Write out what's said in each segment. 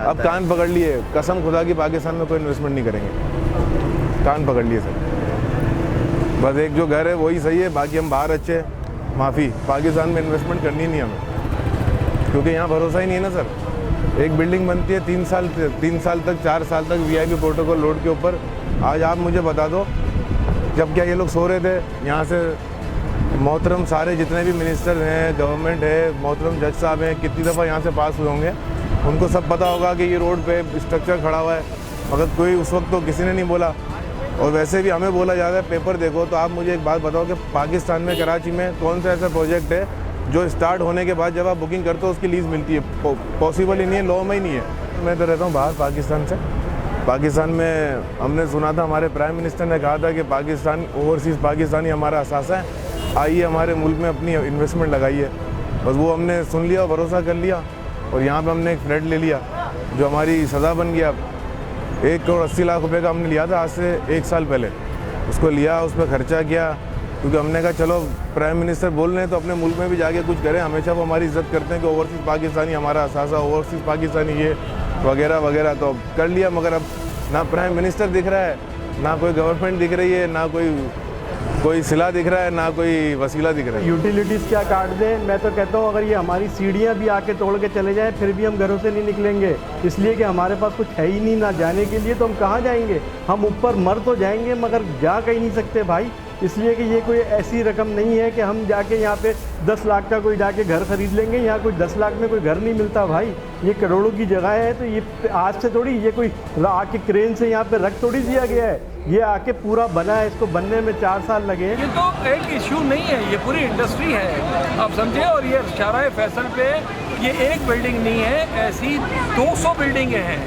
अब कान पकड़ लिए, कसम खुदा की पाकिस्तान में कोई इन्वेस्टमेंट नहीं करेंगे, कान पकड़ लिए सर। बस एक जो घर है वही सही है, बाकी हम बाहर अच्छे, माफ़ी, पाकिस्तान में इन्वेस्टमेंट करनी नहीं हमें, क्योंकि यहाँ भरोसा ही नहीं है ना सर। एक बिल्डिंग बनती है 3 साल तक 4 साल तक VIP प्रोटोकॉल रोड के ऊपर। आज आप मुझे बता दो, जब क्या ये लोग सो रहे थे, यहाँ से मोहतरम सारे जितने भी मिनिस्टर हैं, गवर्नमेंट है, मोहतरम जज साहब हैं, कितनी दफ़ा यहाँ से पास हुए होंगे, उनको सब पता होगा कि ये रोड पे स्ट्रक्चर खड़ा हुआ है, मगर कोई उस वक्त तो किसी ने नहीं बोला। और वैसे भी हमें बोला जाता है पेपर देखो। तो आप मुझे एक बात बताओ कि पाकिस्तान में, कराची में कौन सा ऐसा प्रोजेक्ट है जो स्टार्ट होने के बाद जब आप बुकिंग करते हो उसकी लीज़ मिलती है? पॉसिबल ही नहीं है, लॉ में ही नहीं है। मैं तो रहता हूँ बाहर पाकिस्तान से। पाकिस्तान में हमने सुना था, हमारे प्राइम मिनिस्टर ने कहा था कि पाकिस्तान, ओवरसीज़ पाकिस्तानी हमारा असासा है, आइए हमारे मुल्क में अपनी इन्वेस्टमेंट लगाइए। बस वो हमने सुन लिया और भरोसा कर लिया, और यहाँ पे हमने एक फ्लैट ले लिया जो हमारी सज़ा बन गया। 1 करोड़ 80 लाख रुपए का हमने लिया था आज से 1 साल पहले। उसको लिया, उस पर खर्चा किया, क्योंकि हमने कहा चलो प्राइम मिनिस्टर बोल रहे हैं तो अपने मुल्क में भी जाके कुछ करें। हमेशा वो हमारी इज़्ज़त करते हैं कि ओवरसीज़ पाकिस्तानी हमारा असासा, ओवरसीज़ पाकिस्तानी ये वगैरह वगैरह। तो कर लिया, मगर अब ना प्राइम मिनिस्टर दिख रहा है, ना कोई गवर्नमेंट दिख रही है, ना कोई सिला दिख रहा है, ना कोई वसीला दिख रहा है। यूटिलिटीज़ क्या काट दें। मैं तो कहता हूँ अगर ये हमारी सीढ़ियाँ भी आके तोड़ के चले जाएं फिर भी हम घरों से नहीं निकलेंगे, इसलिए कि हमारे पास कुछ है ही नहीं ना जाने के लिए। तो हम कहाँ जाएंगे? हम ऊपर मर तो जाएंगे मगर जा कहीं नहीं सकते भाई, इसलिए कि ये कोई ऐसी रकम नहीं है कि हम जाके यहाँ पे 10 लाख का कोई जाके घर खरीद लेंगे। यहाँ कोई 10 लाख में कोई घर नहीं मिलता भाई, ये करोड़ों की जगह है। तो ये आज से थोड़ी, ये कोई आके क्रेन से यहाँ पे रख थोड़ी दिया गया है, ये आके पूरा बना है, इसको बनने में 4 साल लगे। ये तो एक इशू नहीं है, ये पूरी इंडस्ट्री है, आप समझे। और ये शाहराह फैसल पे ये एक बिल्डिंग नहीं है, ऐसी 200 बिल्डिंगें हैं,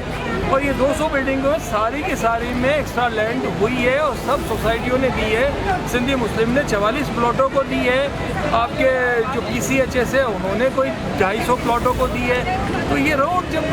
और ये 200 बिल्डिंगों में सारी की सारी में एक्स्ट्रा लैंड हुई है और सब सोसाइटियों ने दी है। सिंधी मुस्लिम ने 44 प्लॉटों को दी है, आपके जो PCHS है उन्होंने कोई 250 प्लॉटों को दी है। तो ये रोड जब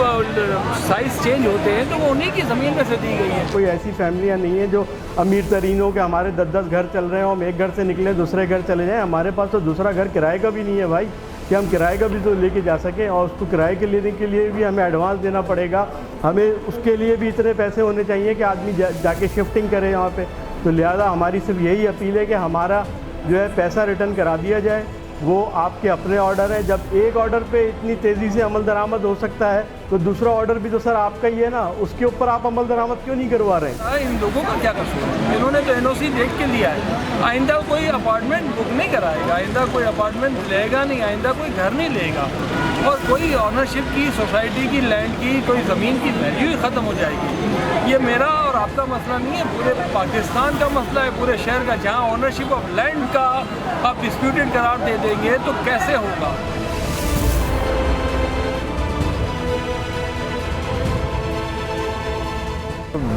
साइज़ चेंज होते हैं तो वो उन्हीं की ज़मीन में से दी गई है। कोई ऐसी फैमिलियाँ नहीं है जो अमीर तरीन हो के हमारे 10-10 घर चल रहे हैं, हम एक घर से निकले दूसरे घर चले जाएँ। हमारे पास तो दूसरा घर किराए का भी नहीं है भाई कि हम किराए का भी तो लेके जा सकें, और उसको किराए के लेने के लिए भी हमें एडवांस देना पड़ेगा। हमें उसके लिए भी इतने पैसे होने चाहिए कि आदमी जाके शिफ्टिंग करे यहाँ पे। तो लिहाजा हमारी सिर्फ यही अपील है कि हमारा जो है पैसा रिटर्न करा दिया जाए। वो आपके अपने ऑर्डर है, जब एक ऑर्डर पे इतनी तेज़ी से अमल दरामद हो सकता है तो दूसरा ऑर्डर भी तो सर आपका ही है ना, उसके ऊपर आप अमल दरामद क्यों नहीं करवा रहे हैं? इन लोगों का क्या कसूर है? इन्होंने तो NOC देख के लिया है। आइंदा कोई अपार्टमेंट बुक नहीं कराएगा, आइंदा कोई अपार्टमेंट लेगा नहीं, आइंदा कोई घर नहीं लेगा, और कोई ऑनरशिप की, सोसाइटी की, लैंड की, कोई ज़मीन की वैल्यू ही ख़त्म हो जाएगी। ये मेरा और आपका मसला नहीं है, पूरे पाकिस्तान का मसला है, पूरे शहर का। जहाँ ऑनरशिप ऑफ लैंड का आप डिस्प्यूटेड करार दे देंगे तो कैसे होगा?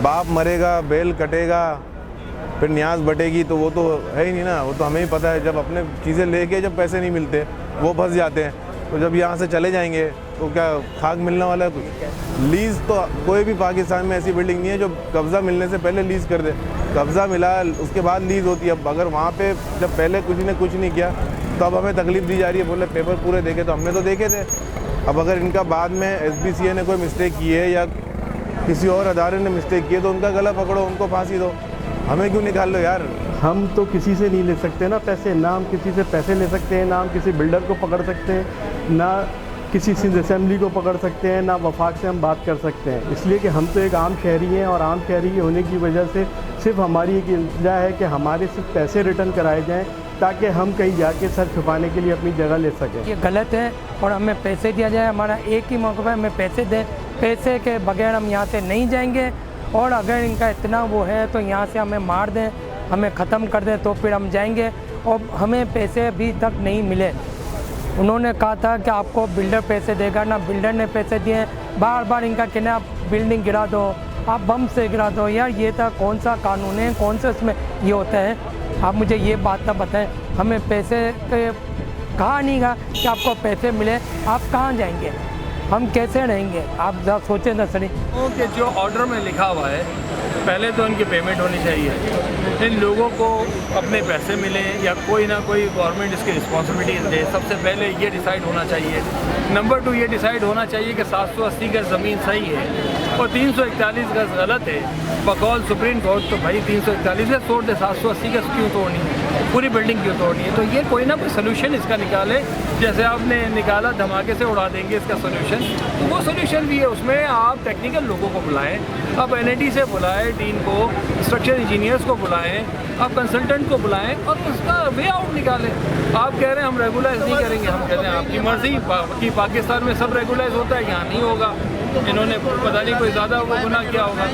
बाप मरेगा, बेल कटेगा, फिर न्याज बटेगी, तो वो तो है ही नहीं ना। वो तो हमें ही पता है, जब अपने चीज़ें लेके जब पैसे नहीं मिलते वो फंस जाते हैं। तो जब यहाँ से चले जाएंगे तो क्या खाक मिलने वाला है कुछ? लीज़ तो कोई भी पाकिस्तान में ऐसी बिल्डिंग नहीं है जो कब्ज़ा मिलने से पहले लीज़ कर दे। कब्ज़ा मिला उसके बाद लीज़ होती है। अब अगर वहाँ पे जब पहले किसी ने कुछ नहीं किया तो अब हमें तकलीफ़ दी जा रही है, बोले पेपर पूरे देखे, तो हमने तो देखे थे। अब अगर इनका बाद में SBCA ने कोई मिस्टेक की है या किसी और अदारे ने मिस्टेक की है तो उनका गला पकड़ो, उनको फांसी दो, हमें क्यों निकाल लो यार? हम तो किसी से नहीं ले सकते ना पैसे, ना हम किसी से पैसे ले सकते हैं, ना हम किसी बिल्डर को पकड़ सकते हैं, ना किसी सिंध असेंबली को पकड़ सकते हैं, ना वफाक से हम बात कर सकते हैं। इसलिए कि हम तो एक आम शहरी हैं, और आम शहरी होने की वजह से सिर्फ हमारी एक इल्तिजा है कि हमारे सिर्फ पैसे रिटर्न कराए जाएँ ताकि हम कहीं जाके सर छुपाने के लिए अपनी जगह ले सकें। ये गलत है, और हमें पैसे दिया जाए। हमारा एक ही मौका है, हमें पैसे दें, पैसे के बगैर हम यहाँ से नहीं जाएंगे। और अगर इनका इतना वो है तो यहाँ से हमें मार दें, हमें ख़त्म कर दें, तो फिर हम जाएंगे। और हमें पैसे अभी तक नहीं मिले। उन्होंने कहा था कि आपको बिल्डर पैसे देगा, ना बिल्डर ने पैसे दिए। बार बार इनका कहना आप बिल्डिंग गिरा दो, आप बम से गिरा दो। यार ये था कौन सा कानून है, कौन सा इसमें ये होता है? आप मुझे ये बात ना बताएं। हमें पैसे कहा नहीं गा कि आपको पैसे मिले, आप कहाँ जाएंगे, हम कैसे रहेंगे? आप जरा सोचें ना सर। कि जो ऑर्डर में लिखा हुआ है पहले तो इनकी पेमेंट होनी चाहिए, इन लोगों को अपने पैसे मिलें या कोई ना कोई गवर्नमेंट इसकी रिस्पॉन्सिबिलिटी दे। सबसे पहले ये डिसाइड होना चाहिए। नंबर 2 ये डिसाइड होना चाहिए कि 780 गज ज़मीन सही है और 341 गज गलत है। बकौल सुप्रीम कोर्ट तो भाई 341 गज तोड़ दे, 780 गज क्यों तोड़नी है, पूरी बिल्डिंग क्यों तोड़नी है? तो ये कोई ना कोई सोल्यूशन इसका निकाले। जैसे आपने निकाला धमाके से उड़ा देंगे इसका सोल्यूशन, तो वो सोल्यूशन भी है। उसमें आप टेक्निकल लोगों को बुलाएं, आप NIT से बुलाएं, डीन को, स्ट्रक्चर इंजीनियर्स को बुलाएं, आप कंसल्टेंट को बुलाएं और उसका वे आउट निकालें। आप कह रहे हैं हम रेगुलाइज नहीं करेंगे, हम कह रहे हैं आपकी मर्जी कि पाकिस्तान में सब रेगुलाइज होता है, यहाँ नहीं होगा। इन्होंने पता नहीं कोई ज़्यादा वो गुनाह किया होगा।